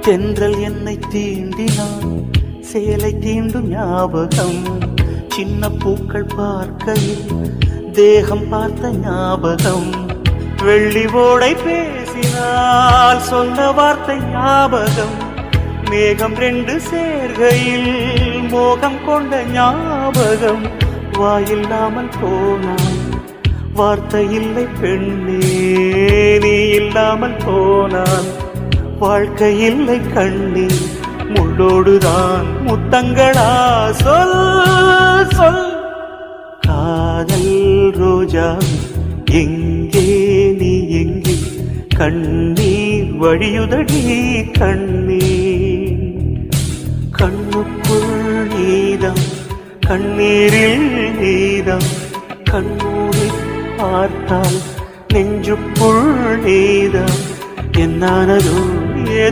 தென்றல் என்னை தீண்டினான், சேலை தீண்டும் ஞாபகம். சின்ன பூக்கள் பார்க்கையில் தேகம் பார்த்த ஞாபகம். வெள்ளி ஓடை பேசினால் சொன்ன வார்த்தை ஞாபகம். மேகம் ரெண்டு சேர்கையில் மோகம் கொண்ட ஞாபகம். வாயில்லாமல் போனான், வார்த்தை இல்லை பெண்ணே, நீ இல்லாமல் போனான். வாழ்க்கை இல்லை கண்ணே, முள்ளோடுதான் முத்தங்களா? சொல் சொல். காதல் ரோஜா எங்கே, நீ எங்கே? கண்ணீர் வழியுதடி கண்ணீர். கண்ணுக்குள் நீதான், கண்ணீரில் நீதான். கண்ணூரை பார்த்தால் நெஞ்சுக்குள் நீதான். என்னானதோ